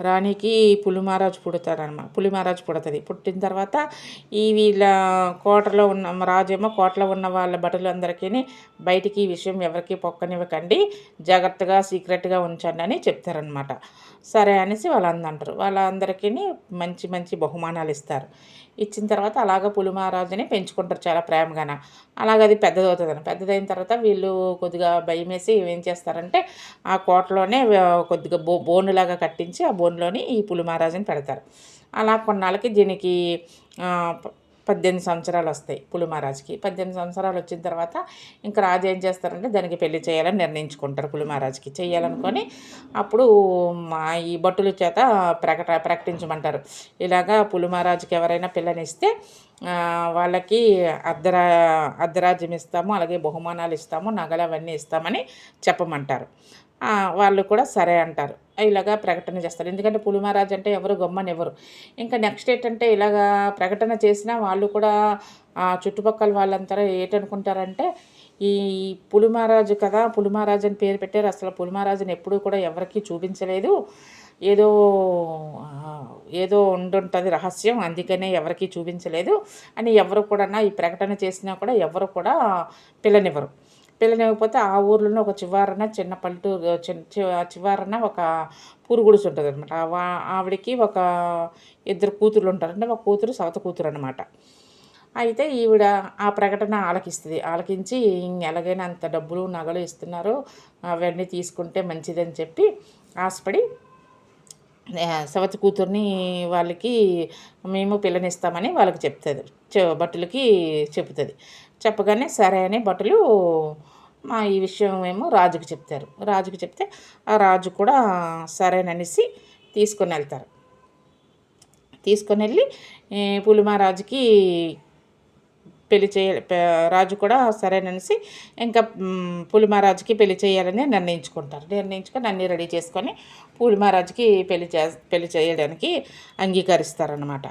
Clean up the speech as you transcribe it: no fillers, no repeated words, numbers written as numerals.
రాణికి పులిమహారాజు పుడుతుంది. పుట్టిన తర్వాత ఈ వీళ్ళ కోటలో ఉన్న రాజేమో కోటలో ఉన్న వాళ్ళ భటులందరికీ బయటికి ఈ విషయం ఎవరికి పొక్కనివ్వకండి, జాగ్రత్తగా సీక్రెట్గా ఉంచండి అని చెప్తారనమాట. సరే అనేసి వాళ్ళందరూ వాళ్ళందరికీ మంచి మంచి బహుమానాలు ఇస్తారు. ఇచ్చిన తర్వాత అలాగ పులిమహారాజుని పెంచుకుంటారు చాలా ప్రేమగాన. అలాగ అది పెద్దదవుతుందని. పెద్దదైన తర్వాత వీళ్ళు కొద్దిగా భయమేసి ఏం చేస్తారంటే ఆ కోటలోనే కొద్దిగా బోనులాగా కట్టించి ఆ బోనులోని ఈ పులిమహారాజుని పెడతారు. అలా కొన్నాళ్ళకి దీనికి 18 సంవత్సరాలు వస్తాయి పులిమహారాజుకి. 18 సంవత్సరాలు వచ్చిన తర్వాత ఇంకా రాజు ఏం చేస్తారంటే దానికి పెళ్లి చేయాలని నిర్ణయించుకుంటారు. పులిమహారాజుకి చేయాలనుకొని అప్పుడు ఈ భటుల చేత ప్రకటించమంటారు. ఇలాగా పులిమహారాజుకి ఎవరైనా పిల్లనిస్తే వాళ్ళకి అర్ధరాజ్యం ఇస్తాము, అలాగే బహుమానాలు ఇస్తాము, నగలు అవన్నీ ఇస్తామని చెప్పమంటారు. వాళ్ళు కూడా సరే అంటారు. ఇలాగా ప్రకటన చేస్తారు. ఎందుకంటే పులిమహారాజు అంటే ఎవరు గమ్మనివ్వరు. ఇంకా నెక్స్ట్ ఏంటంటే ఇలాగా ప్రకటన చేసినా వాళ్ళు కూడా చుట్టుపక్కల వాళ్ళంతా ఏంటనుకుంటారంటే ఈ పులిమహారాజు కదా, పులిమహారాజు అని పేరు పెట్టారు. అసలు పులిమహారాజుని ఎప్పుడూ కూడా ఎవరికీ చూపించలేదు, ఏదో ఏదో ఉండుంటుంది రహస్యం, అందుకనే ఎవరికీ చూపించలేదు అని ఎవరు కూడా ఈ ప్రకటన చేసినా కూడా ఎవరు కూడా పిల్లనివ్వరు. పిల్లనివ్వకపోతే ఆ ఊర్లోనే ఒక చివరన చిన్న పల్లెటూరు చివరన ఒక పూరుగుడిసె ఉంటుంది అనమాట. ఆవిడకి ఒక 2 కూతుర్లు ఉంటారు. అంటే ఒక కూతురు సవత కూతురు అనమాట. అయితే ఈవిడ ఆ ప్రకటన ఆలకించి ఎలాగైనా అంత డబ్బులు నగలు ఇస్తున్నారు, అవన్నీ తీసుకుంటే మంచిదని చెప్పి ఆశపడి సవతి కూతుర్ని వాళ్ళకి మేము పిల్లనిస్తామని వాళ్ళకి చెప్తుంది. భటులకి చెప్తుంది. చెప్పగానే సరే అని భటులు ఈ విషయం ఏమో రాజుకి చెప్తారు. రాజుకి చెప్తే ఆ రాజు కూడా సరేననేసి తీసుకొని వెళ్తారు. తీసుకొని వెళ్ళి పులిమహారాజుకి రాజు కూడా సరేననేసి ఇంకా పులిమహారాజుకి పెళ్లి చేయాలని నిర్ణయించుకొని అన్నీ రెడీ చేసుకొని పులిమహారాజుకి పెళ్లి చేయడానికి అంగీకరిస్తారనమాట.